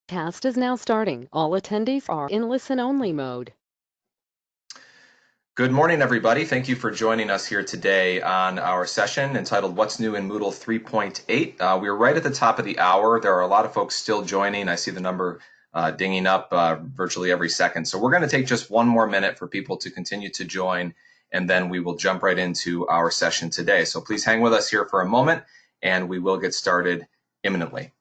Cast is now starting. All attendees are in listen-only mode. Good morning, everybody. Thank you for joining us here today on our session entitled What's New in Moodle 3.8. We're right at the top of the hour. There are a lot of folks still joining. I see the number dinging up virtually every second. So we're going to take just one more minute for people to continue to join, and then we will jump right into our session today. So please hang with us here for a moment, and we will get started imminently.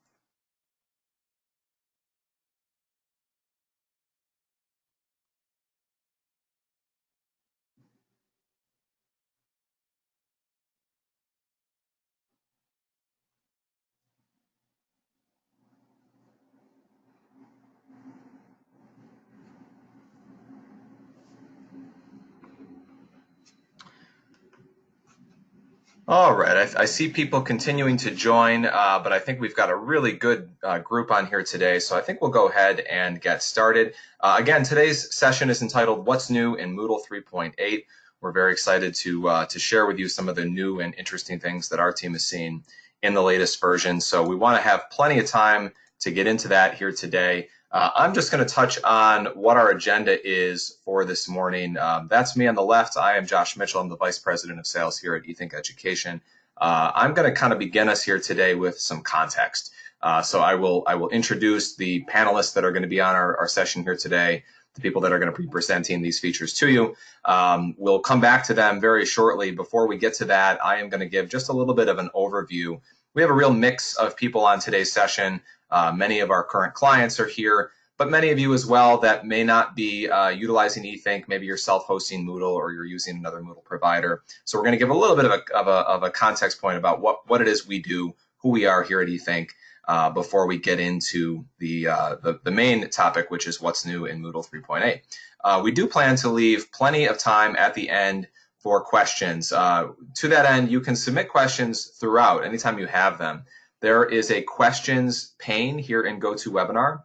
All right, I see people continuing to join, but I think we've got a really good group on here today, so I think we'll go ahead and get started. Again, today's session is entitled What's New in Moodle 3.8. We're very excited to share with you some of the new and interesting things that our team is seeing in the latest version, so we want to have plenty of time to get into that here today. I'm just going to touch on what our agenda is for this morning. That's me on the left. I am Josh Mitchell. I'm the Vice President of Sales here at eThink Education. I'm going to kind of begin us here today with some context. So I will introduce the panelists that are going to be on our session here today, the people that are going to be presenting these features to you. We'll come back to them very shortly. Before we get to that, I am going to give just a little bit of an overview. We have a real mix of people on today's session. Many of our current clients are here, but many of you as well that may not be utilizing eThink. Maybe you're self-hosting Moodle or you're using another Moodle provider. So we're going to give a little bit of a context point about what it is we do, who we are here at eThink, before we get into the main topic, which is what's new in Moodle 3.8. We do plan to leave plenty of time at the end for questions. To that end, you can submit questions throughout anytime you have them. There is a questions pane here in GoToWebinar.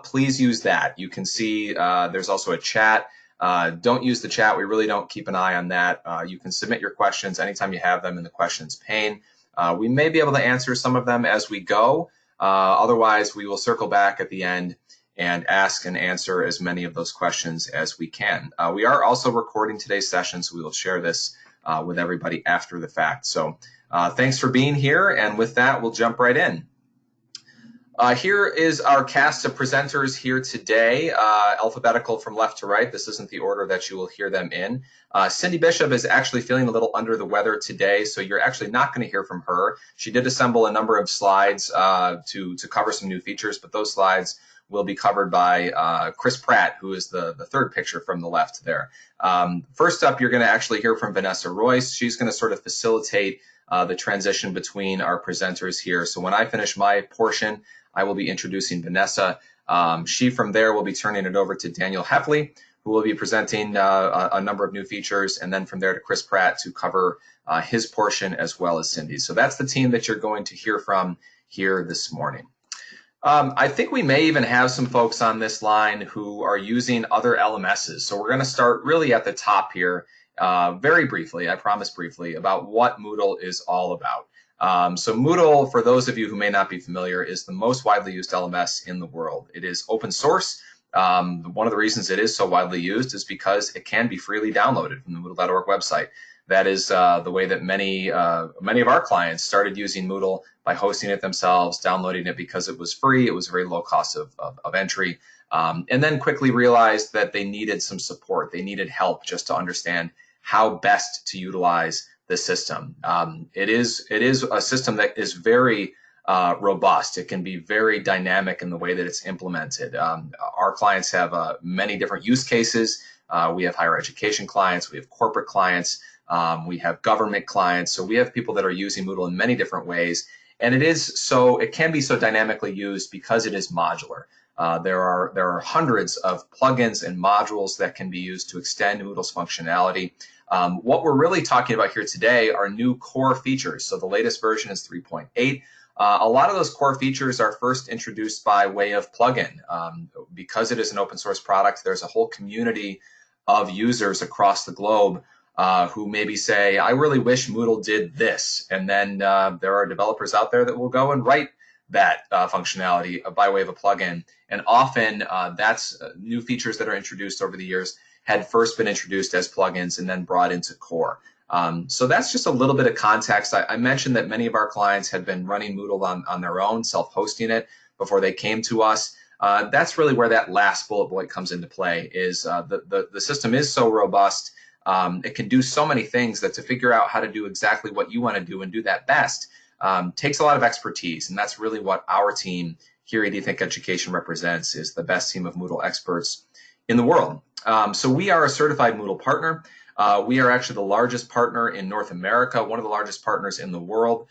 Please use that. You can see there's also a chat. Don't use the chat. We really don't keep an eye on that. You can submit your questions anytime you have them in the questions pane. We may be able to answer some of them as we go. Otherwise, we will circle back at the end and ask and answer as many of those questions as we can. We are also recording today's session, so we will share this with everybody after the fact. So thanks for being here, and with that, we'll jump right in. Here is our cast of presenters here today, alphabetical from left to right. This isn't the order that you will hear them in. Cindy Bishop is actually feeling a little under the weather today, so you're actually not going to hear from her. She did assemble a number of slides to cover some new features, but those slides will be covered by Chris Pratt, who is the third picture from the left there. First up, you're going to actually hear from Vanessa Royce. She's going to sort of facilitate the transition between our presenters here. So when I finish my portion, I will be introducing Vanessa. She from there will be turning it over to Daniel Heffley, who will be presenting a number of new features, and then from there to Chris Pratt to cover his portion as well as Cindy. So that's the team that you're going to hear from here this morning. I think we may even have some folks on this line who are using other LMSs. So we're going to start really at the top here, very briefly, I promise briefly, about what Moodle is all about. So Moodle, for those of you who may not be familiar, is the most widely used LMS in the world. It is open source. One of the reasons it is so widely used is because it can be freely downloaded from the Moodle.org website. That is the way that many of our clients started using Moodle, by hosting it themselves, downloading it because it was free. It was very low cost of entry, and then quickly realized that they needed some support. They needed help just to understand how best to utilize the system. It is a system that is very robust. It can be very dynamic in the way that it's implemented. Our clients have many different use cases. We have higher education clients. We have corporate clients. We have government clients. So we have people that are using Moodle in many different ways. And it can be so dynamically used because it is modular. There are hundreds of plugins and modules that can be used to extend Moodle's functionality. What we're really talking about here today are new core features. So the latest version is 3.8. A lot of those core features are first introduced by way of plugin. Because it is an open source product, there's a whole community of users across the globe who maybe say, I really wish Moodle did this. And then there are developers out there that will go and write that functionality by way of a plugin. And often that's new features that are introduced over the years had first been introduced as plugins and then brought into core. So that's just a little bit of context. I mentioned that many of our clients had been running Moodle on their own, self-hosting it before they came to us. That's really where that last bullet point comes into play, is the system is so robust. It can do so many things that to figure out how to do exactly what you want to do and do that best takes a lot of expertise. And that's really what our team here at eThink Education represents, is the best team of Moodle experts in the world. So we are a certified Moodle partner. We are actually the largest partner in North America, one of the largest partners in the world.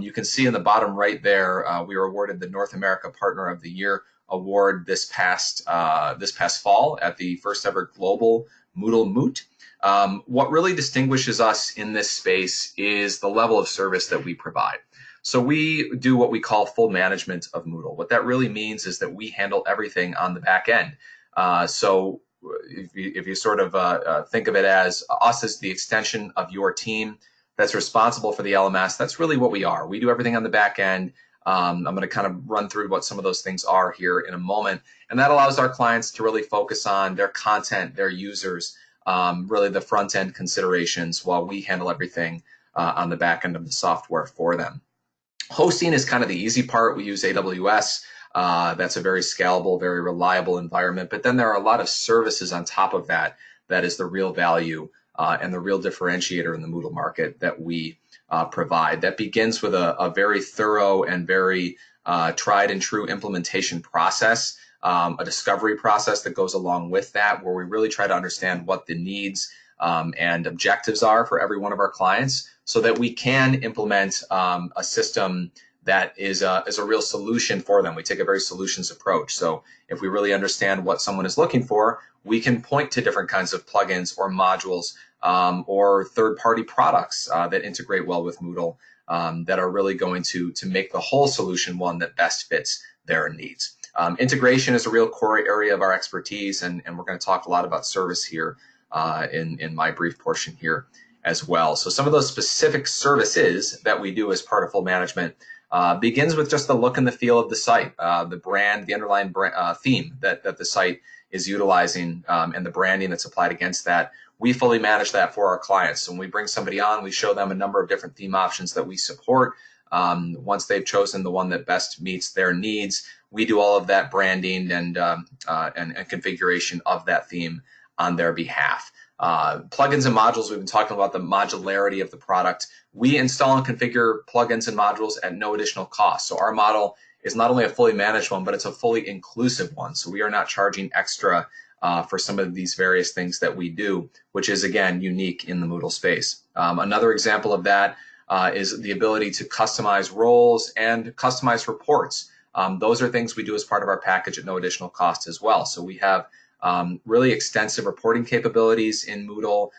You can see in the bottom right there, we were awarded the North America Partner of the Year award this past fall at the first ever global Moodle Moot. What really distinguishes us in this space is the level of service that we provide. So we do what we call full management of Moodle. What that really means is that we handle everything on the back end. So if you sort of think of it as us as the extension of your team that's responsible for the LMS, that's really what we are. We do everything on the back end. I'm going to kind of run through what some of those things are here in a moment. And that allows our clients to really focus on their content, their users, really the front end considerations, while we handle everything on the back end of the software for them. Hosting is kind of the easy part. We use AWS. That's a very scalable, very reliable environment. But then there are a lot of services on top of that that is the real value and the real differentiator in the Moodle market that we provide. That begins with a very thorough and very tried and true implementation process, a discovery process that goes along with that, where we really try to understand what the needs and objectives are for every one of our clients, so that we can implement a system that is a real solution for them. We take a very solutions approach. So if we really understand what someone is looking for, we can point to different kinds of plugins or modules or third-party products that integrate well with Moodle that are really going to make the whole solution one that best fits their needs. Integration is a real core area of our expertise, and we're going to talk a lot about service here in my brief portion here as well. So some of those specific services that we do as part of full management begins with just the look and the feel of the site, the brand, the underlying theme that the site is utilizing, and the branding that's applied against that. We fully manage that for our clients. So when we bring somebody on, we show them a number of different theme options that we support. Once they've chosen the one that best meets their needs, we do all of that branding and configuration of that theme on their behalf. Plugins and modules, we've been talking about the modularity of the product. We install and configure plugins and modules at no additional cost. So our model is not only a fully managed one, but it's a fully inclusive one. So we are not charging extra for some of these various things that we do, which is, again, unique in the Moodle space. Another example of that is the ability to customize roles and customize reports. Those are things we do as part of our package at no additional cost as well. So we have really extensive reporting capabilities in Moodle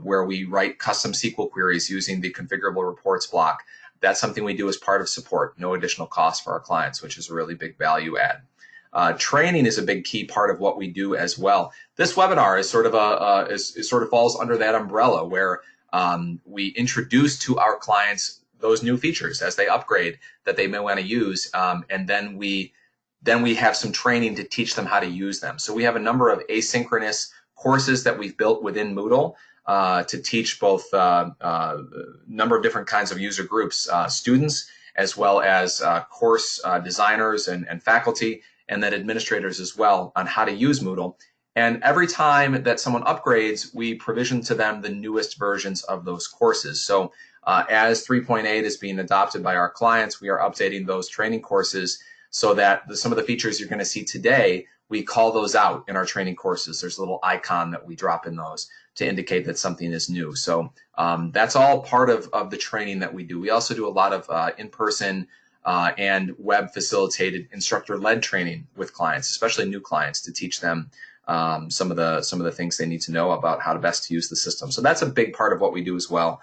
where we write custom SQL queries using the configurable reports block. That's something we do as part of support, no additional cost for our clients, which is a really big value add. Training is a big key part of what we do as well. This webinar is sort of falls under that umbrella, where we introduce to our clients those new features as they upgrade that they may want to use, and then we have some training to teach them how to use them. So we have a number of asynchronous courses that we've built within Moodle to teach both a number of different kinds of user groups, students, as well as course designers and faculty, and then administrators as well, on how to use Moodle. And every time that someone upgrades, we provision to them the newest versions of those courses. So as 3.8 is being adopted by our clients, we are updating those training courses so that some of the features you're going to see today, we call those out in our training courses. There's a little icon that we drop in those to indicate that something is new. So that's all part of the training that we do. We also do a lot of in-person and web facilitated instructor-led training with clients, especially new clients, to teach them some of the things they need to know about how to best use the system. So that's a big part of what we do as well,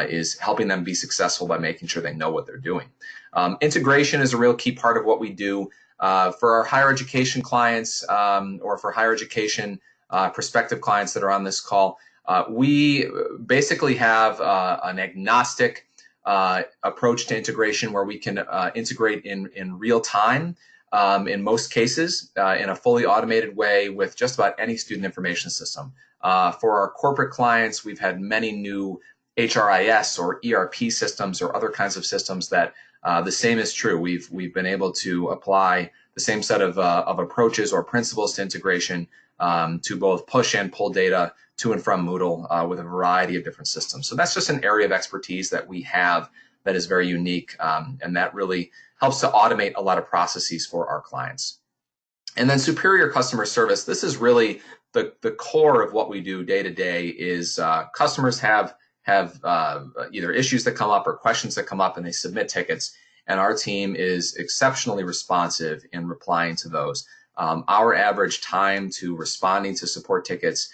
is helping them be successful by making sure they know what they're doing. Integration is a real key part of what we do for our higher education clients or for higher education prospective clients that are on this call. We basically have an agnostic approach to integration where we can integrate in real time in most cases in a fully automated way with just about any student information system. For our corporate clients, we've had many new HRIS or ERP systems or other kinds of systems that the same is true. We've been able to apply the same set of approaches or principles to integration to both push and pull data to and from Moodle with a variety of different systems. So that's just an area of expertise that we have that is very unique, and that really helps to automate a lot of processes for our clients. And then superior customer service. This is really the core of what we do day to day. Is customers have either issues that come up or questions that come up, and they submit tickets, and our team is exceptionally responsive in replying to those. Our average time to responding to support tickets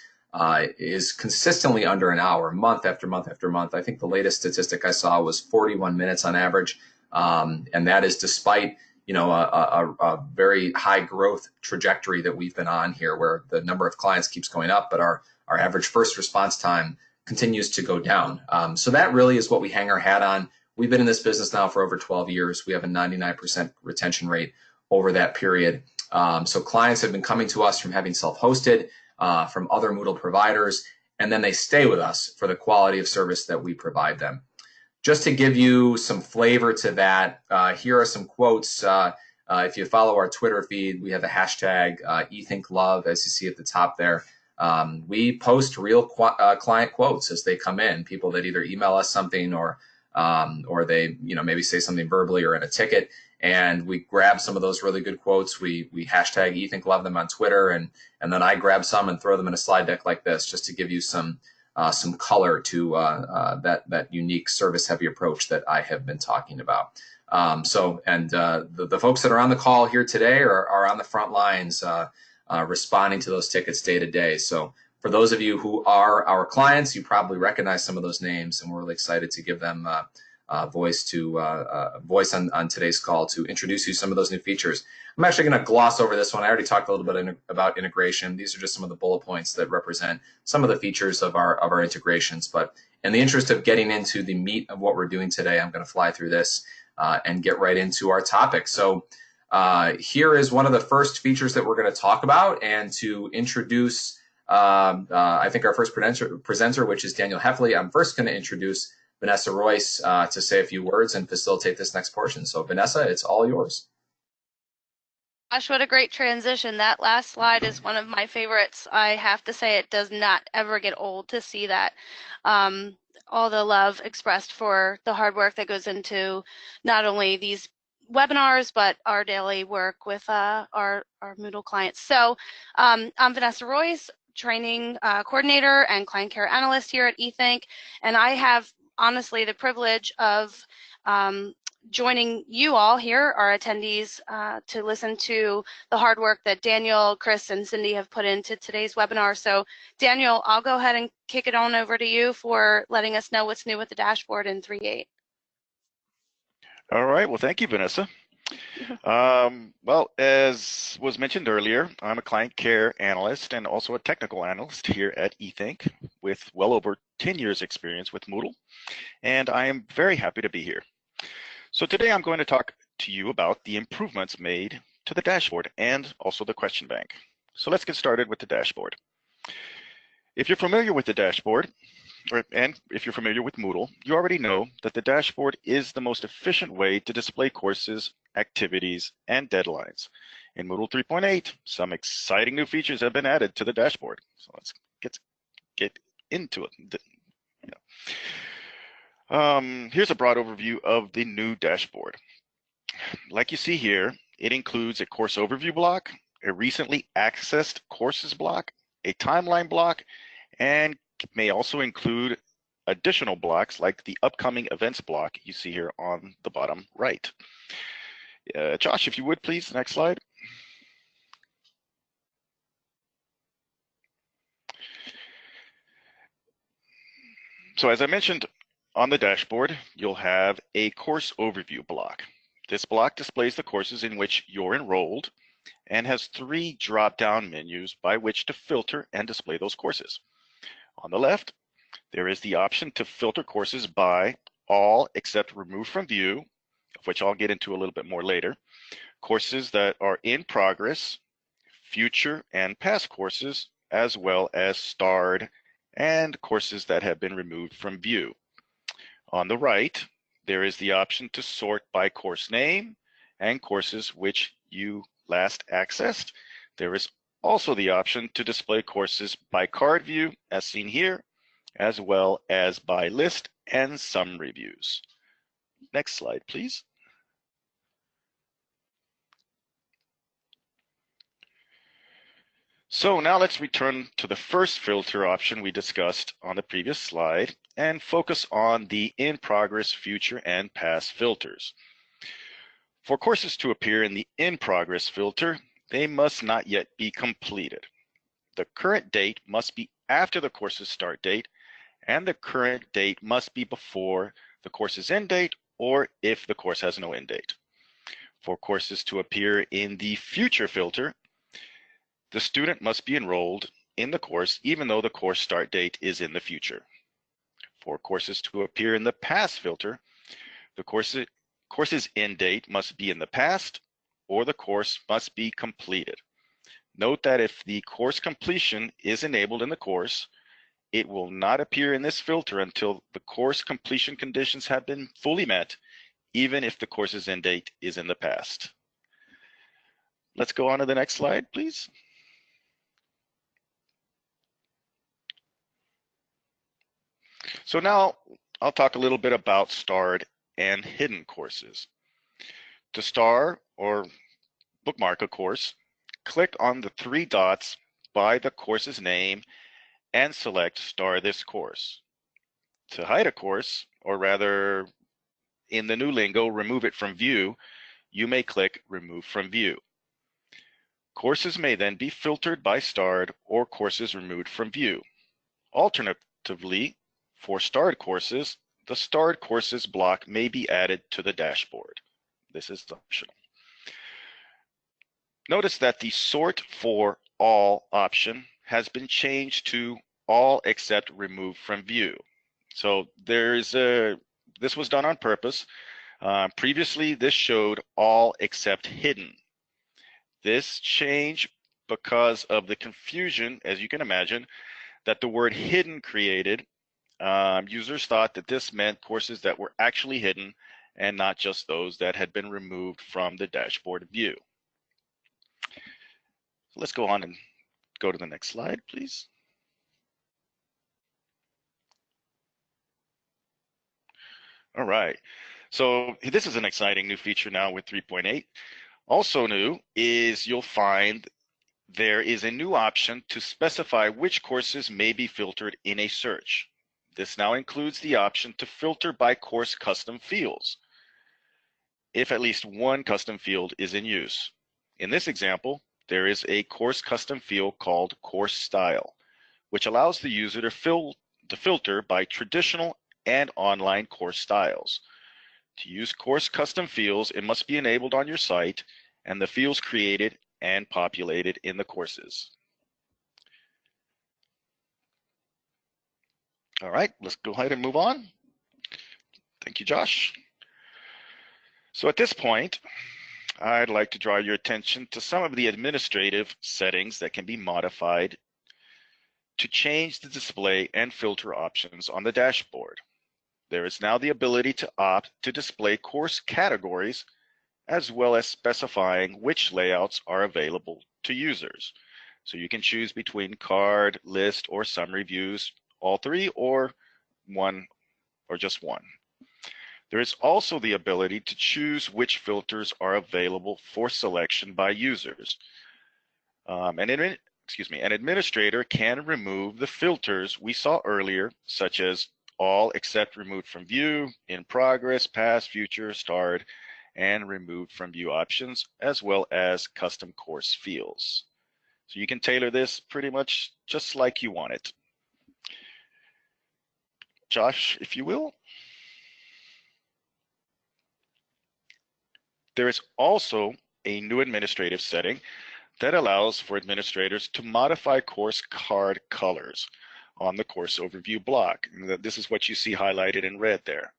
is consistently under an hour, month after month after month. I think the latest statistic I saw was 41 minutes on average, and that is despite a very high growth trajectory that we've been on here, where the number of clients keeps going up, but our average first response time continues to go down. So that really is what we hang our hat on. We've been in this business now for over 12 years. We have a 99% retention rate over that period. So clients have been coming to us from having self-hosted, from other Moodle providers, and then they stay with us for the quality of service that we provide them. Just to give you some flavor to that, here are some quotes. If you follow our Twitter feed, we have the hashtag #ethinklove, as you see at the top there. We post real client quotes as they come in, people that either email us something or they maybe say something verbally or in a ticket, and we grab some of those really good quotes. We hashtag #ethinklove them on Twitter, and then I grab some and throw them in a slide deck like this, just to give you some color to that unique service-heavy approach that I have been talking about. The folks that are on the call here today are on the front lines responding to those tickets day to day. So for those of you who are our clients, you probably recognize some of those names, and we're really excited to give them voice on today's call to introduce you to some of those new features. I'm actually going to gloss over this one. I already talked a little bit about integration. These are just some of the bullet points that represent some of the features of our integrations. But in the interest of getting into the meat of what we're doing today, I'm going to fly through this and get right into our topic. So here is one of the first features that we're going to talk about, and to introduce I think our first presenter, which is Daniel Heffley. I'm first going to introduce Vanessa Royce to say a few words and facilitate this next portion. So Vanessa, it's all yours. Gosh, what a great transition. That last slide is one of my favorites. I have to say, it does not ever get old to see that. All the love expressed for the hard work that goes into not only these webinars, but our daily work with our Moodle clients. So I'm Vanessa Royce, training coordinator and client care analyst here at eThink, and I have honestly the privilege of joining you all here, our attendees, to listen to the hard work that Daniel, Chris, and Cindy have put into today's webinar. So Daniel, I'll go ahead and kick it on over to you for letting us know what's new with the dashboard in 3.8. All right, well, thank you, Vanessa. Well, as was mentioned earlier, I'm a client care analyst and also a technical analyst here at eThink with well over 10 years experience with Moodle, and I am very happy to be here. So today I'm going to talk to you about the improvements made to the dashboard and also the question bank. So let's get started with the dashboard. If you're familiar with the dashboard, and if you're familiar with Moodle, you already know that the dashboard is the most efficient way to display courses, activities, and deadlines. In Moodle 3.8, some exciting new features have been added to the dashboard. So let's get into it. Here's a broad overview of the new dashboard. Like you see here, it includes a course overview block, a recently accessed courses block, a timeline block, and may also include additional blocks like the upcoming events block you see here on the bottom right. Josh, if you would please, next slide. So as I mentioned, on the dashboard, you'll have a course overview block. This block displays the courses in which you're enrolled and has 3 drop-down menus by which to filter and display those courses. On the left, there is the option to filter courses by all except remove from view, of which I'll get into a little bit more later, courses that are in progress, future and past courses, as well as starred and courses that have been removed from view. On the right, there is the option to sort by course name and courses which you last accessed. There is also the option to display courses by card view, as seen here, as well as by list and summary views. Next slide, please. So now let's return to the first filter option we discussed on the previous slide and focus on the in progress, future, and past filters. For courses to appear in the in progress filter, they must not yet be completed. The current date must be after the course's start date, and the current date must be before the course's end date, or if the course has no end date. For courses to appear in the future filter, the student must be enrolled in the course even though the course start date is in the future. For courses to appear in the past filter, the course's end date must be in the past or the course must be completed. Note that if the course completion is enabled in the course, it will not appear in this filter until the course completion conditions have been fully met, even if the course's end date is in the past. Let's go on to the next slide, please. So now I'll talk a little bit about starred and hidden courses. To star or bookmark a course, click on the three dots by the course's name and select Star this course. To hide a course, or rather in the new lingo, remove it from view, you may click Remove from View. Courses may then be filtered by starred or courses removed from view. Alternatively, for starred courses, the starred courses block may be added to the dashboard. This is optional. Notice that the Sort for All option has been changed to All except Remove from View. So this was done on purpose. Previously, this showed All except Hidden. This change because of the confusion, as you can imagine, that the word hidden created. Users thought that this meant courses that were actually hidden and not just those that had been removed from the dashboard view. So let's go on and go to the next slide, please. All right, so this is an exciting new feature now with 3.8. Also new is you'll find there is a new option to specify which courses may be filtered in a search. This now includes the option to filter by course custom fields, if at least one custom field is in use. In this example, there is a course custom field called Course Style, which allows the user to filter by traditional and online course styles. To use course custom fields, it must be enabled on your site and the fields created and populated in the courses. All right, let's go ahead and move on. Thank you, Josh. So at this point, I'd like to draw your attention to some of the administrative settings that can be modified to change the display and filter options on the dashboard. There is now the ability to opt to display course categories, as well as specifying which layouts are available to users. So you can choose between card, list, or summary views, all three, or one, or just one. There is also the ability to choose which filters are available for selection by users. An administrator can remove the filters we saw earlier, such as all except removed from view, in progress, past, future, starred, and removed from view options, as well as custom course fields. So you can tailor this pretty much just like you want it. Josh, if you will. There is also a new administrative setting that allows for administrators to modify course card colors on the course overview block. This is what you see highlighted in red there.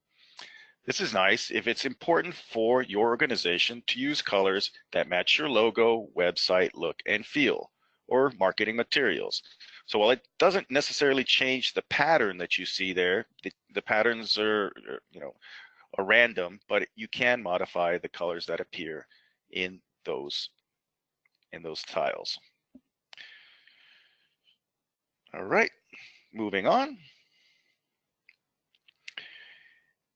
This is nice if it's important for your organization to use colors that match your logo, website look and feel, or marketing materials. So while it doesn't necessarily change the pattern that you see there, the patterns are random, but you can modify the colors that appear in those tiles. All right, moving on.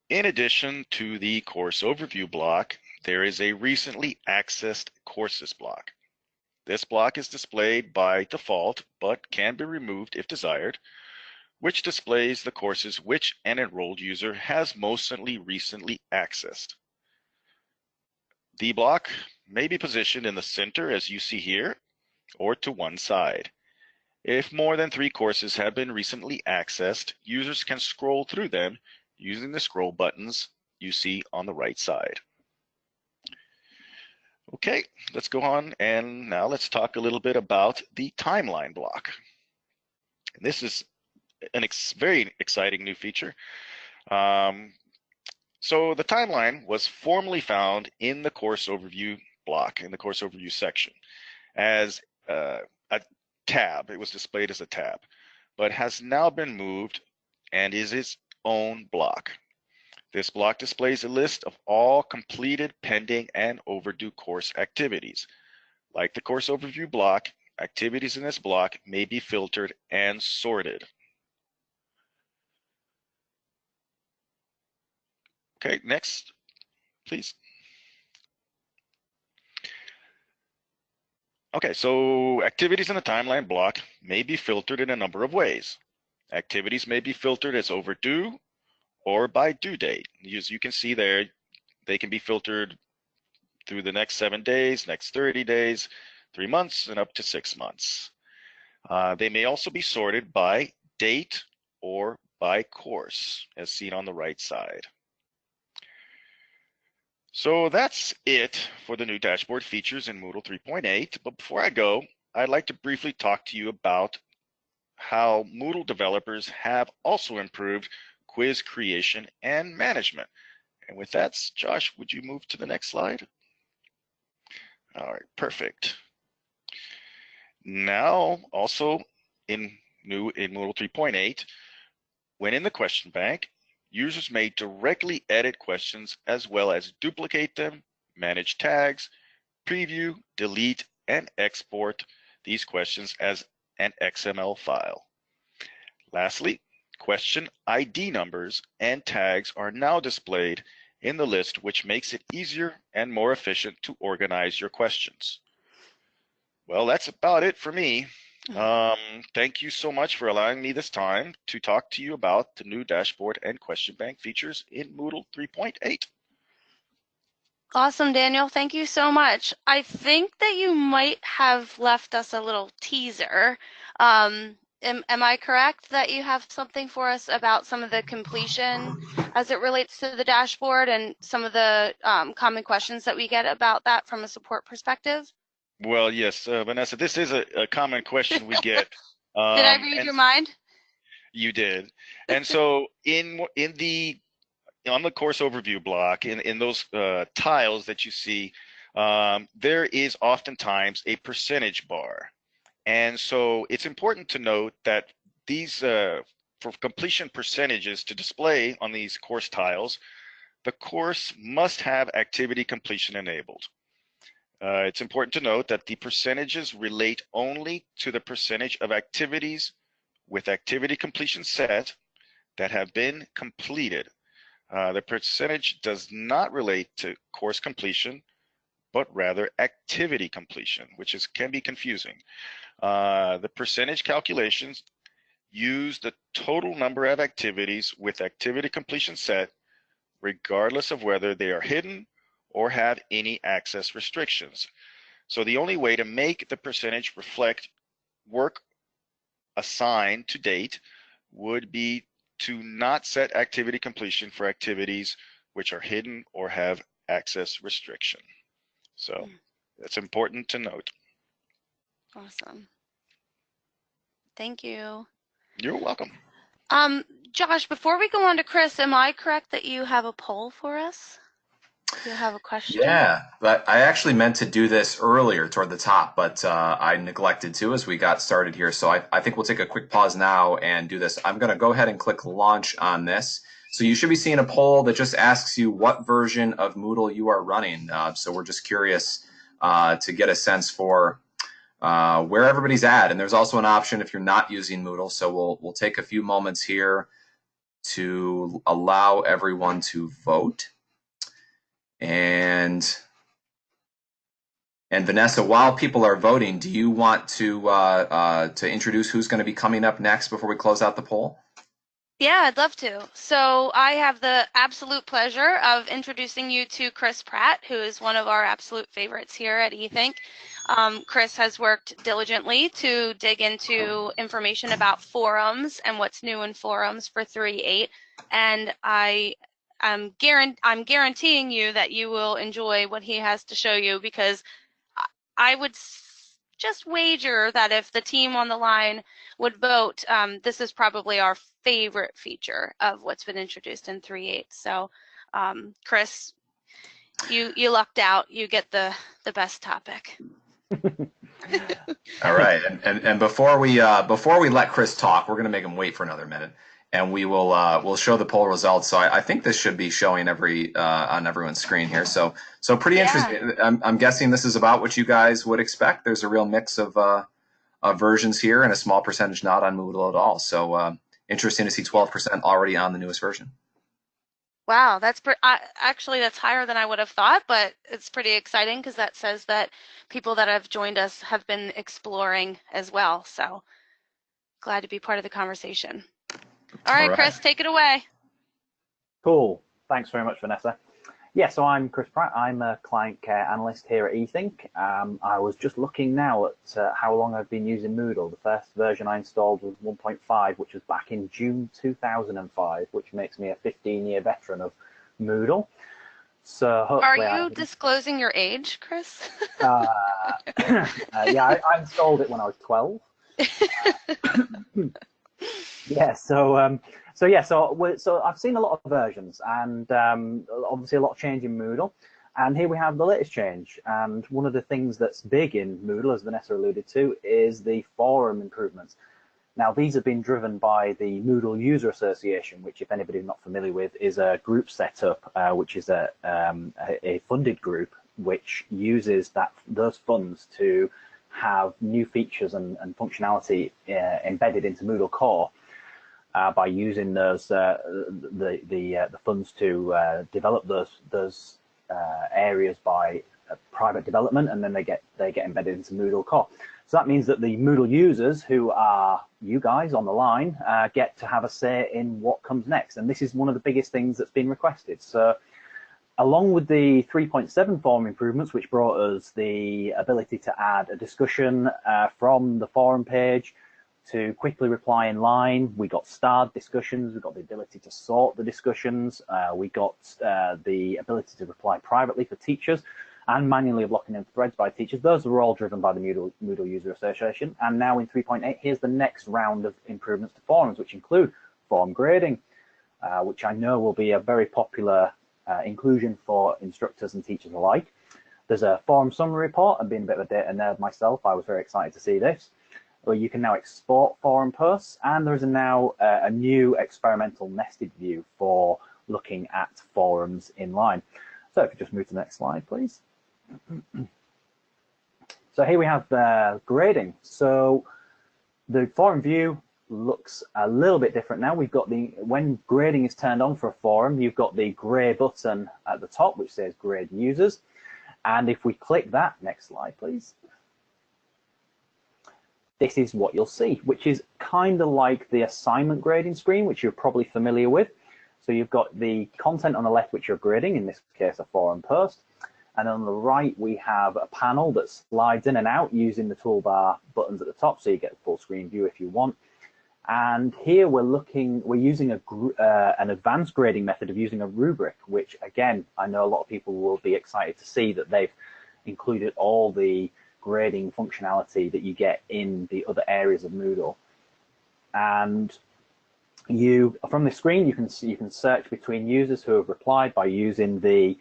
In addition to the course overview block, there is a recently accessed courses block. This block is displayed by default, but can be removed if desired, which displays the courses which an enrolled user has most recently accessed. The block may be positioned in the center as you see here, or to one side. If more than 3 courses have been recently accessed, users can scroll through them using the scroll buttons you see on the right side. Okay, let's go on and now let's talk a little bit about the timeline block. And this is a very exciting new feature. So the timeline was formerly found in the course overview block, in the course overview section, as a tab. It was displayed as a tab, but has now been moved and is its own block. This block displays a list of all completed, pending, and overdue course activities. Like the course overview block, activities in this block may be filtered and sorted. Okay, next, please. Okay, so activities in the timeline block may be filtered in a number of ways. Activities may be filtered as overdue or by due date. As you can see there, they can be filtered through the next 7 days, next 30 days, 3 months, and up to 6 months. They may also be sorted by date or by course, as seen on the right side. So that's it for the new dashboard features in Moodle 3.8. But before I go, I'd like to briefly talk to you about how Moodle developers have also improved quiz creation and management. And with that, Josh, would you move to the next slide? All right, perfect. Now, also in Moodle 3.8, when in the question bank, users may directly edit questions as well as duplicate them, manage tags, preview, delete, and export these questions as an XML file. Lastly, question ID numbers and tags are now displayed in the list, which makes it easier and more efficient to organize your questions. Well, that's about it for me. Thank you so much for allowing me this time to talk to you about the new dashboard and question bank features in Moodle 3.8. Awesome, Daniel. Thank you so much. I think that you might have left us a little teaser. Am I correct that you have something for us about some of the completion as it relates to the dashboard and some of the common questions that we get about that from a support perspective? Well, yes, Vanessa, this is a common question we get. Did I read your mind? You did. And so on the course overview block, in those tiles that you see, there is oftentimes a percentage bar. And so it's important to note that these, for completion percentages to display on these course tiles, the course must have activity completion enabled. It's important to note that the percentages relate only to the percentage of activities with activity completion set that have been completed. The percentage does not relate to course completion, but rather activity completion, which can be confusing. The percentage calculations use the total number of activities with activity completion set, regardless of whether they are hidden or have any access restrictions. So the only way to make the percentage reflect work assigned to date would be to not set activity completion for activities which are hidden or have access restriction. So that's important to note. Awesome. Thank you. You're welcome. Josh, before we go on to Chris, am I correct that you have a poll for us? You have a question? Yeah, but I actually meant to do this earlier toward the top, but I neglected to as we got started here. So I think we'll take a quick pause now and do this. I'm going to go ahead and click launch on this. So you should be seeing a poll that just asks you what version of Moodle you are running. So we're just curious to get a sense for where everybody's at. And there's also an option if you're not using Moodle. So we'll take a few moments here to allow everyone to vote. And Vanessa, while people are voting, do you want to introduce who's going to be coming up next before we close out the poll? Yeah, I'd love to. So I have the absolute pleasure of introducing you to Chris Pratt, who is one of our absolute favorites here at eThink. Chris has worked diligently to dig into information about forums and what's new in forums for 3.8, and I'm guaranteeing you that you will enjoy what he has to show you, because I would just wager that if the team on the line would vote, this is probably our favorite feature of what's been introduced in 3.8. So, Chris, you lucked out. You get the best topic. All right, and before we let Chris talk, we're going to make him wait for another minute, and we'll show the poll results. So I think this should be showing on everyone's screen here. So pretty interesting. I'm guessing this is about what you guys would expect. There's a real mix of versions here, and a small percentage not on Moodle at all. So interesting to see 12% already on the newest version. Wow, actually that's higher than I would have thought, but it's pretty exciting because that says that people that have joined us have been exploring as well. So glad to be part of the conversation. All right, Chris, take it away. Cool. Thanks very much, Vanessa. Yeah, so I'm Chris Pratt. I'm a client care analyst here at eThink. I was just looking now at how long I've been using Moodle. The first version I installed was 1.5, which was back in June 2005, which makes me a 15-year veteran of Moodle. So are you disclosing your age, Chris? Yeah, I installed it when I was 12. Yeah, so I've seen a lot of versions, and obviously a lot of change in Moodle. And here we have the latest change. And one of the things that's big in Moodle, as Vanessa alluded to, is the forum improvements. Now, these have been driven by the Moodle User Association, which, if anybody's not familiar with, is a group setup, which is a funded group, which uses those funds to have new features and functionality embedded into Moodle Core. By using those the funds to develop those areas by private development, and then they get embedded into Moodle Core. So that means that the Moodle users, who are you guys on the line, get to have a say in what comes next. And this is one of the biggest things that's been requested. So along with the 3.7 forum improvements, which brought us the ability to add a discussion from the forum page, to quickly reply in line, we got starred discussions, we got the ability to sort the discussions, we got the ability to reply privately for teachers, and manually blocking in threads by teachers. Those were all driven by the Moodle User Association. And now in 3.8, here's the next round of improvements to forums, which include forum grading, which I know will be a very popular inclusion for instructors and teachers alike. There's a forum summary report, and being a bit of a data nerd myself, I was very excited to see this, where you can now export forum posts, and there's now a new experimental nested view for looking at forums in line. So if you just move to the next slide, please. So here we have grading. So the forum view looks a little bit different now. We've got when grading is turned on for a forum, you've got the gray button at the top, which says grade users. And if we click that, next slide, please. This is what you'll see, which is kind of like the assignment grading screen, which you're probably familiar with. So you've got the content on the left, which you're grading, in this case, a forum post. And on the right, we have a panel that slides in and out using the toolbar buttons at the top, so you get a full screen view if you want. And here we're using an advanced grading method of using a rubric, which again, I know a lot of people will be excited to see that they've included all the grading functionality that you get in the other areas of Moodle. And From the screen, you can search between users who have replied by using the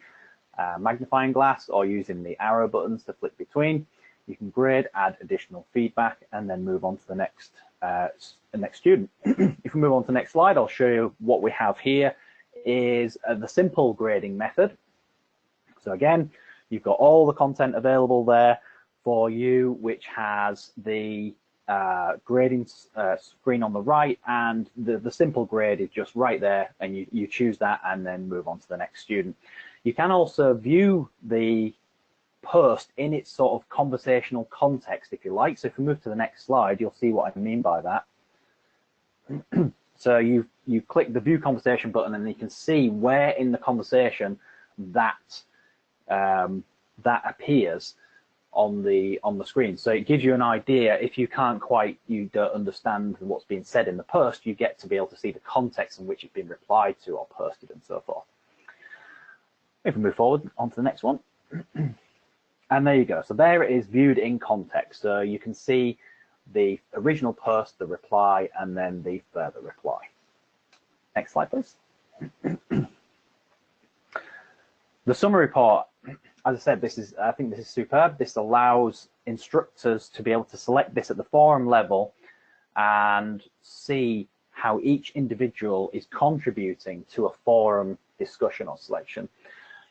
magnifying glass or using the arrow buttons to flick between. You can grade, add additional feedback, and then move on to the next student. If we move on to the next slide, I'll show you what we have here is the simple grading method. So again, you've got all the content available there for you, which has the grading screen on the right, and the simple grade is just right there, and you choose that and then move on to the next student. You can also view the post in its sort of conversational context, if you like. So if we move to the next slide, you'll see what I mean by that. So you click the view conversation button, and you can see where in the conversation that that appears on the screen. So it gives you an idea. If you don't understand what's being said in the post, you get to be able to see the context in which it's been replied to or posted and so forth. If we move forward onto the next one. And there you go. So there it is, viewed in context. So you can see the original post, the reply, and then the further reply. Next slide, please. The summary report, as I said, I think this is superb. This allows instructors to be able to select this at the forum level and see how each individual is contributing to a forum discussion or selection.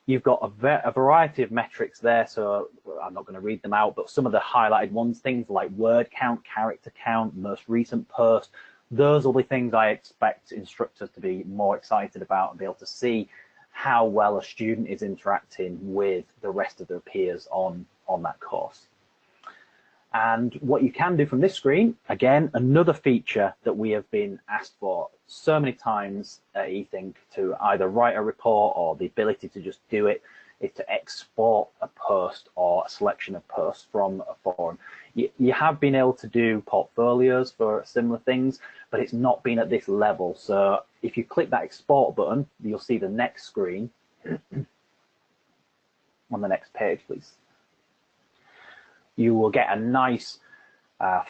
You've got a variety of metrics there, so I'm not going to read them out, but some of the highlighted ones, things like word count, character count, most recent post, those will be things I expect instructors to be more excited about and be able to see how well a student is interacting with the rest of their peers on that course. And what you can do from this screen, again, another feature that we have been asked for so many times at eThink to either write a report or the ability to just do it, is to export a post or a selection of posts from a forum. You have been able to do portfolios for similar things, but it's not been at this level. So if you click that export button, you'll see the next screen. On the next page, please. You will get a nice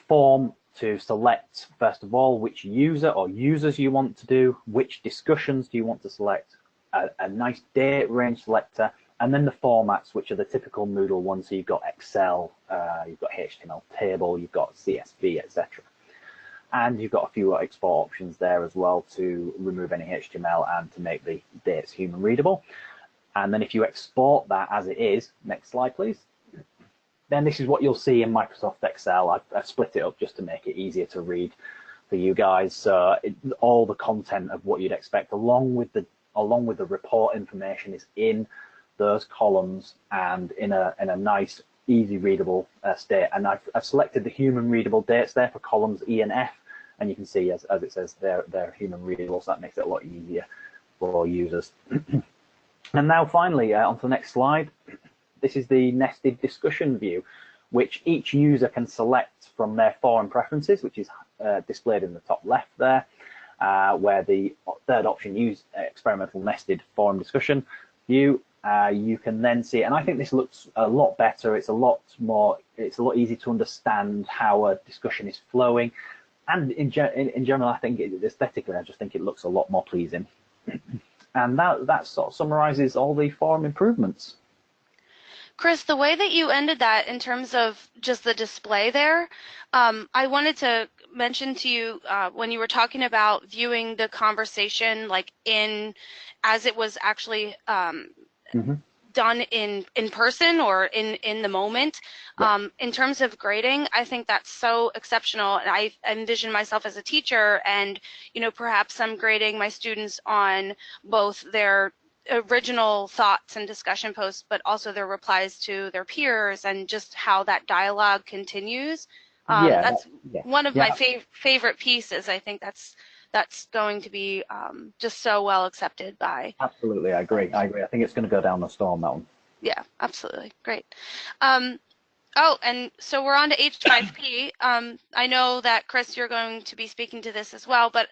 form to select, first of all, which user or users you want to do, which discussions do you want to select, a nice date range selector, and then the formats, which are the typical Moodle ones. So you've got Excel, you've got HTML table, you've got CSV, etc. And you've got a few export options there as well to remove any HTML and to make the dates human readable. And then if you export that as it is, next slide, please. Then this is what you'll see in Microsoft Excel. I've split it up just to make it easier to read for you guys. So all the content of what you'd expect, along with the report information, is in those columns and in a nice, easy readable state. And I've selected the human readable dates there for columns E and F, and you can see as it says they're human readable, so that makes it a lot easier for users. And now finally, onto the next slide. This is the nested discussion view, which each user can select from their forum preferences, which is displayed in the top left there, where the third option, use experimental nested forum discussion view. You can then see, and I think this looks a lot better. It's a lot easier to understand how a discussion is flowing. And in general, I think aesthetically, I just think it looks a lot more pleasing. And that sort of summarizes all the forum improvements. Chris, the way that you ended that in terms of just the display there, I wanted to mention to you when you were talking about viewing the conversation like as it was actually done in person or in the moment. In terms of grading, I think that's so exceptional, and I envision myself as a teacher, and perhaps I'm grading my students on both their original thoughts and discussion posts, but also their replies to their peers and just how that dialogue continues. That's one of my favorite pieces. I think that's going to be just so well accepted by. Absolutely, I agree. I think it's going to go down the storm, that one. Yeah, absolutely. Great. Oh, and so we're on to H5P. I know that, Chris, you're going to be speaking to this as well, but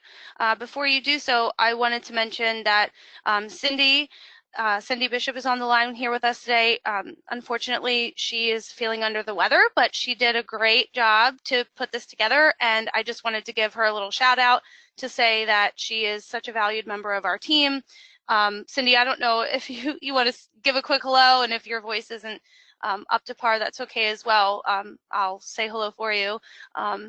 before you do so, I wanted to mention that Cindy Cindy Bishop is on the line here with us today. Unfortunately, she is feeling under the weather, but she did a great job to put this together, and I just wanted to give her a little shout out to say that she is such a valued member of our team. Cindy, I don't know if you want to give a quick hello, and if your voice isn't up to par, that's okay as well. I'll say hello for you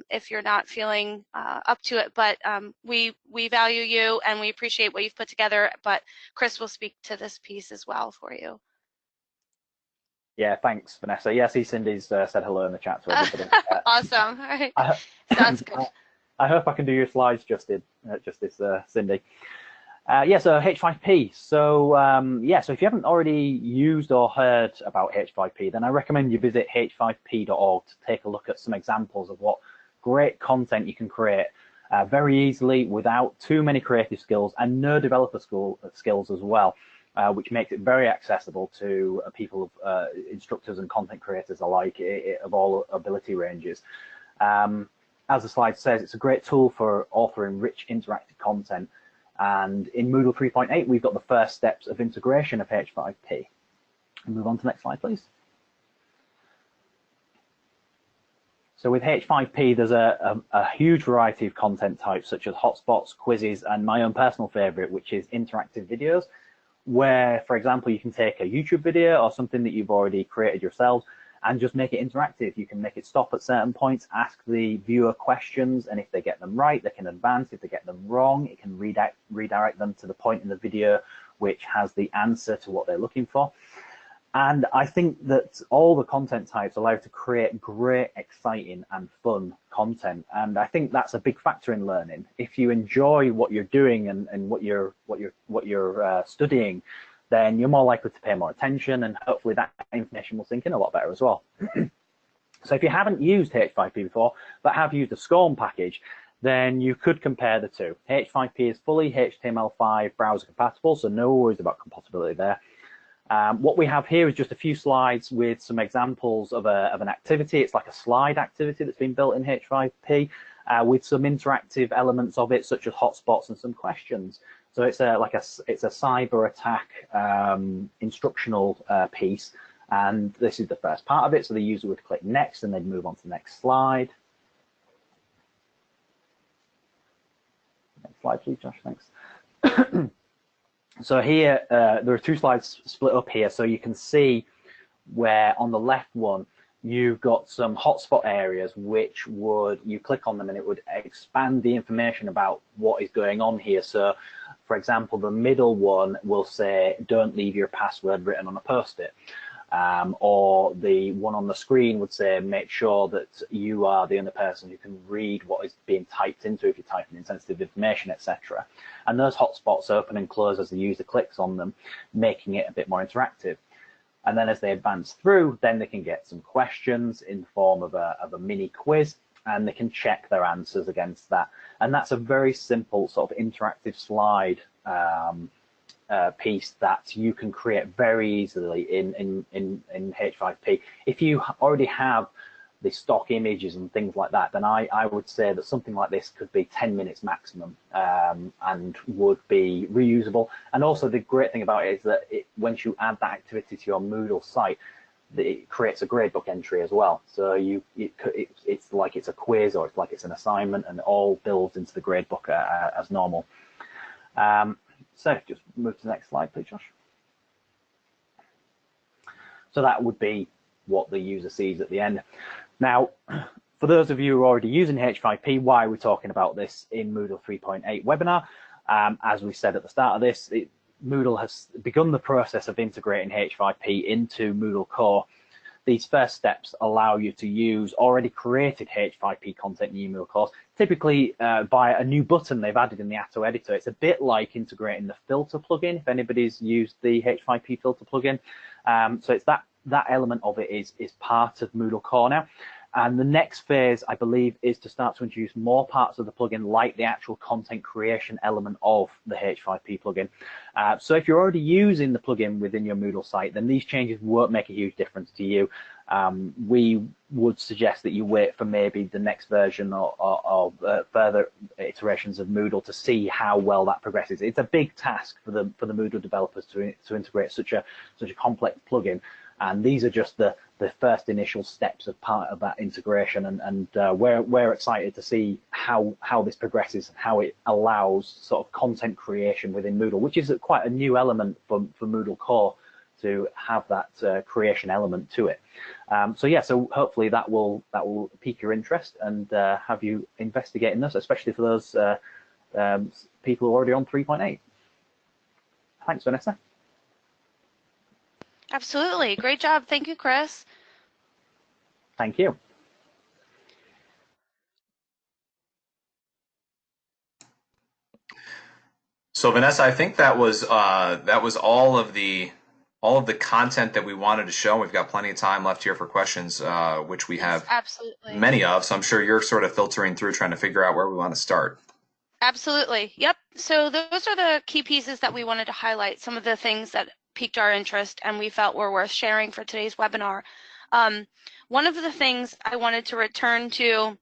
if you're not feeling up to it, but we value you and we appreciate what you've put together, but Chris will speak to this piece as well for you. Yeah, thanks, Vanessa. Yeah, see Cindy's said hello in the chat to everybody. Awesome. All right. Sounds good. I hope I can do your slides justice, Cindy. Yeah, so H5P. So so if you haven't already used or heard about H5P, then I recommend you visit h5p.org to take a look at some examples of what great content you can create very easily without too many creative skills and no developer skills as well, which makes it very accessible to people, instructors and content creators alike of all ability ranges. As the slide says, it's a great tool for authoring rich interactive content. And in Moodle 3.8, we've got the first steps of integration of H5P. Move on to the next slide, please. So with H5P, there's a huge variety of content types, such as hotspots, quizzes, and my own personal favorite, which is interactive videos, where, for example, you can take a YouTube video or something that you've already created yourselves and just make it interactive. You can make it stop at certain points, ask the viewer questions, and if they get them right, they can advance. If they get them wrong, it can redirect them to the point in the video which has the answer to what they're looking for. And I think that all the content types allow you to create great, exciting, and fun content. And I think that's a big factor in learning. If you enjoy what you're doing and what you're studying, then you're more likely to pay more attention, and hopefully that information will sink in a lot better as well. So if you haven't used H5P before, but have used a SCORM package, then you could compare the two. H5P is fully HTML5 browser compatible, so no worries about compatibility there. What we have here is just a few slides with some examples of an activity. It's like a slide activity that's been built in H5P with some interactive elements of it, such as hotspots and some questions. So it's a cyber attack instructional piece, and this is the first part of it. So the user would click next and they'd move on to the next slide. Next slide, please, Josh. Thanks. So here there are two slides split up here, so you can see where on the left one you've got some hotspot areas which you click on them and it would expand the information about what is going on here. So for example, the middle one will say don't leave your password written on a post-it, or the one on the screen would say make sure that you are the only person who can read what is being typed into if you're typing in sensitive information, etc. And those hotspots open and close as the user clicks on them, making it a bit more interactive. And then as they advance through, then they can get some questions in the form of a mini quiz, and they can check their answers against that. And that's a very simple sort of interactive slide piece that you can create very easily in H5P. If you already have the stock images and things like that, then I would say that something like this could be 10 minutes maximum and would be reusable. And also the great thing about it is that once you add that activity to your Moodle site, it creates a gradebook entry as well. So it's like it's a quiz, or it's like it's an assignment, and it all builds into the gradebook as normal. So just move to the next slide, please, Josh. So that would be what the user sees at the end. Now, for those of you who are already using H5P, why are we talking about this in Moodle 3.8 webinar? As we said at the start of this, Moodle has begun the process of integrating H5P into Moodle Core. These first steps allow you to use already created H5P content in your Moodle course, typically by a new button they've added in the Atto editor. It's a bit like integrating the filter plugin, if anybody's used the H5P filter plugin. So it's that element of it is part of Moodle Core now. And the next phase, I believe, is to start to introduce more parts of the plugin, like the actual content creation element of the H5P plugin. So if you're already using the plugin within your Moodle site, then these changes won't make a huge difference to you. we would suggest that you wait for maybe the next version or further iterations of Moodle to see how well that progresses. It's a big task for the Moodle developers to integrate such a complex plugin, and these are just the first initial steps of part of that integration. And we're excited to see how this progresses, how it allows sort of content creation within Moodle, which is quite a new element for Moodle Core, to have that creation element to it. So hopefully that will pique your interest and have you investigating this, especially for those people who are already on 3.8. Thanks, Vanessa. Absolutely. Great job. Thank you, Chris. Thank you. So Vanessa, I think that was all of the content that we wanted to show. We've got plenty of time left here for questions, which we have absolutely many of. So I'm sure you're sort of filtering through, trying to figure out where we want to start. Absolutely. Yep. So those are the key pieces that we wanted to highlight, some of the things that piqued our interest and we felt were worth sharing for today's webinar. One of the things I wanted to return to,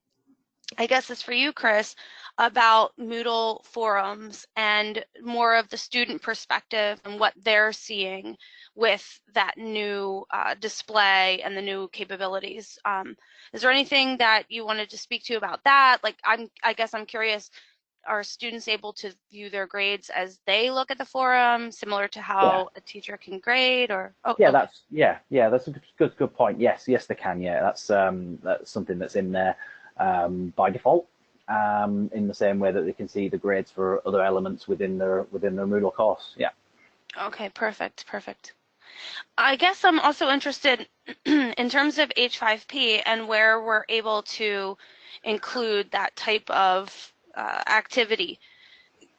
I guess, is for you, Chris, about Moodle forums and more of the student perspective and what they're seeing with that new display and the new capabilities. Is there anything that you wanted to speak to about that? Like, I guess I'm curious, are students able to view their grades as they look at the forum, similar to how a teacher can grade? Or that's a good point. Yes, they can. Yeah, that's something that's in there by default, in the same way that they can see the grades for other elements within their Moodle course. Yeah. Okay, perfect. I guess I'm also interested in terms of H5P and where we're able to include that type of activity.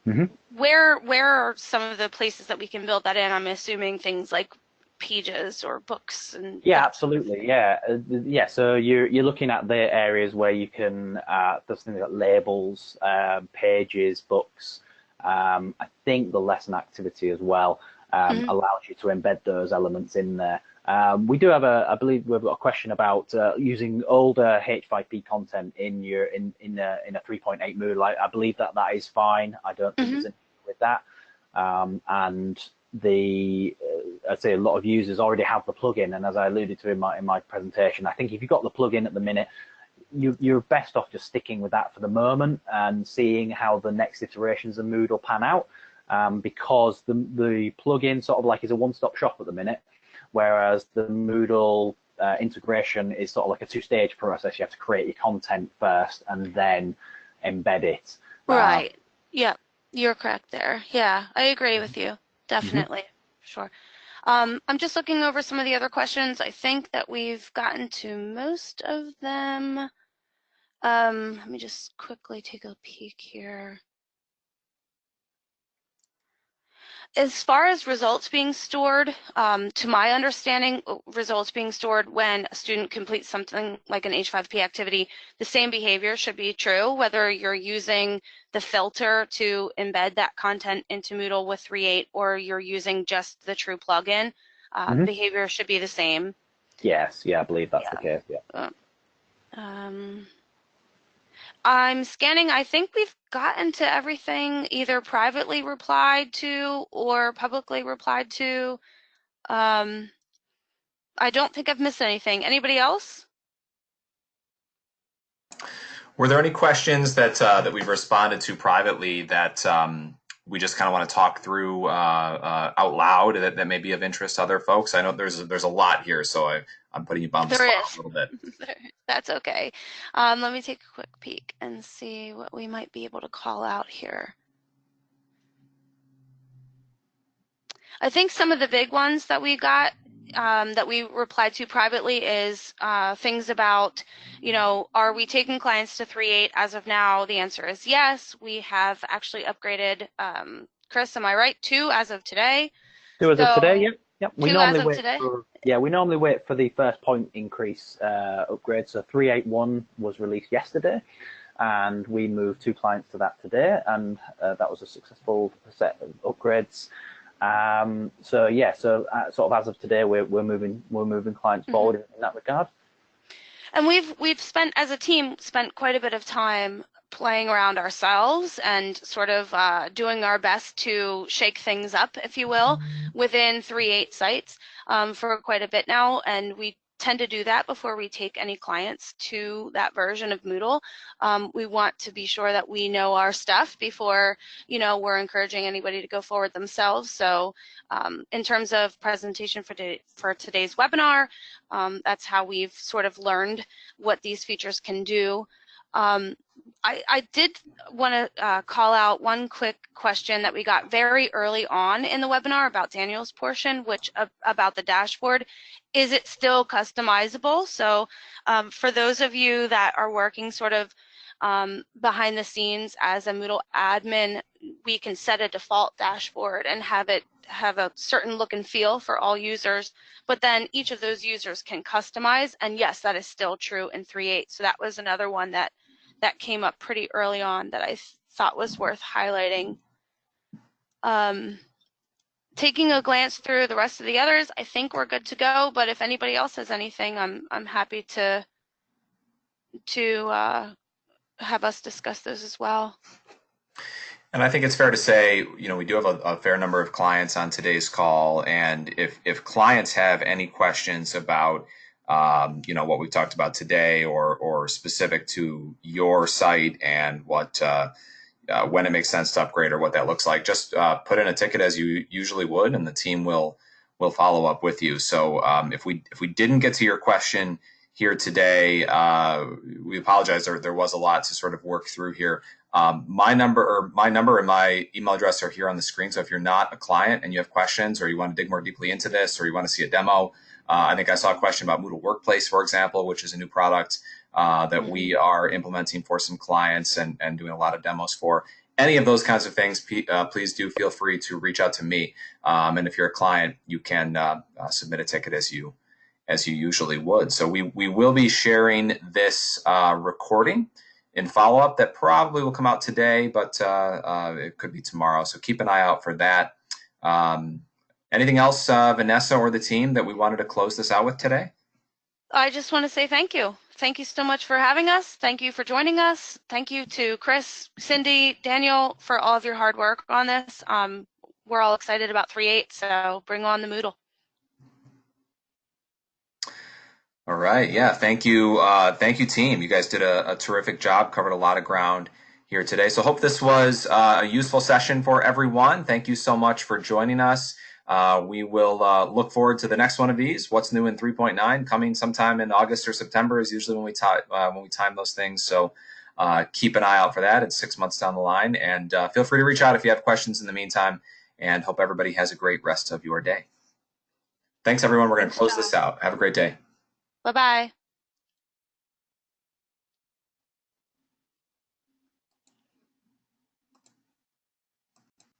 Mm-hmm. Where are some of the places that we can build that in? I'm assuming things like pages or books. And absolutely. So you're looking at the areas where you can there's things like labels, pages, books. I think the lesson activity as well allows you to embed those elements in there. We do have I believe we've got a question about using older H5P content in a 3.8 Moodle. I believe that is fine. I don't think there's anything with that. And I'd say a lot of users already have the plugin, and as I alluded to in my presentation, I think if you've got the plugin at the minute, you're best off just sticking with that for the moment and seeing how the next iterations of Moodle pan out, because the plugin sort of like is a one-stop shop at the minute, whereas the Moodle integration is sort of like a two-stage process. You have to create your content first and then embed it. Right. Yeah, you're correct there. Yeah, I agree with you. Definitely. Sure. I'm just looking over some of the other questions. I think that we've gotten to most of them. Let me just quickly take a peek here. As far as results being stored, to my understanding, results being stored when a student completes something like an H5P activity, the same behavior should be true, whether you're using the filter to embed that content into Moodle with 3.8 or you're using just the true plugin. Behavior should be the same. Yes, I believe that's the case, yeah. I'm scanning. I think we've gotten to everything either privately replied to or publicly replied to. I don't think I've missed anything. Anybody else? Were there any questions that we've responded to privately that we just kind of want to talk through out loud that may be of interest to other folks? I know there's a lot here, so I'm putting you on the spot a little bit. That's okay. Let me take a quick peek and see what we might be able to call out here. I think some of the big ones that we got that we replied to privately is things about, are we taking clients to 3.8 as of now? The answer is yes. We have actually upgraded, Chris, am I right? 2 as of today. 2 as of today, yep. We normally wait for the first point increase upgrade. So 3.8.1 was released yesterday, and we moved 2 clients to that today, and that was a successful set of upgrades. So yeah, so sort of as of today, we're moving clients forward in that regard. And we've spent, as a team, quite a bit of time playing around ourselves and sort of doing our best to shake things up, if you will, within 3.8 sites for quite a bit now. And we tend to do that before we take any clients to that version of Moodle. We want to be sure that we know our stuff before, we're encouraging anybody to go forward themselves. So in terms of presentation for today's webinar, that's how we've sort of learned what these features can do. I did want to call out one quick question that we got very early on in the webinar about Daniel's portion, which about the dashboard. Is it still customizable? So for those of you that are working sort of behind the scenes as a Moodle admin, we can set a default dashboard and have it have a certain look and feel for all users, but then each of those users can customize, and yes, that is still true in 3.8. So that was another one that came up pretty early on that I thought was worth highlighting. Taking a glance through the rest of the others, I think we're good to go, but if anybody else has anything, I'm happy to have us discuss those as well. And I think it's fair to say, we do have a fair number of clients on today's call, and if clients have any questions about what we've talked about today, or specific to your site and what when it makes sense to upgrade or what that looks like, just put in a ticket as you usually would, and the team will follow up with you. So if we didn't get to your question here today, we apologize. There was a lot to sort of work through here. My number and my email address are here on the screen. So if you're not a client and you have questions, or you want to dig more deeply into this, or you want to see a demo, I think I saw a question about Moodle Workplace, for example, which is a new product that we are implementing for some clients and doing a lot of demos for. Any of those kinds of things, please do feel free to reach out to me. And if you're a client, you can submit a ticket as you usually would. So we will be sharing this recording in follow-up that probably will come out today, but it could be tomorrow. So keep an eye out for that. Anything else, Vanessa or the team, that we wanted to close this out with today? I just want to say thank you. Thank you so much for having us. Thank you for joining us. Thank you to Chris, Cindy, Daniel for all of your hard work on this. We're all excited about 3.8, so bring on the Moodle. All right. Yeah. Thank you. Thank you, team. You guys did a terrific job, covered a lot of ground here today. So hope this was a useful session for everyone. Thank you so much for joining us. We will look forward to the next one of these. What's new in 3.9 coming sometime in August or September is usually when we time those things. So keep an eye out for that. It's 6 months down the line, and feel free to reach out if you have questions in the meantime, and hope everybody has a great rest of your day. Thanks, everyone. We're going to close this out. Have a great day. Bye-bye.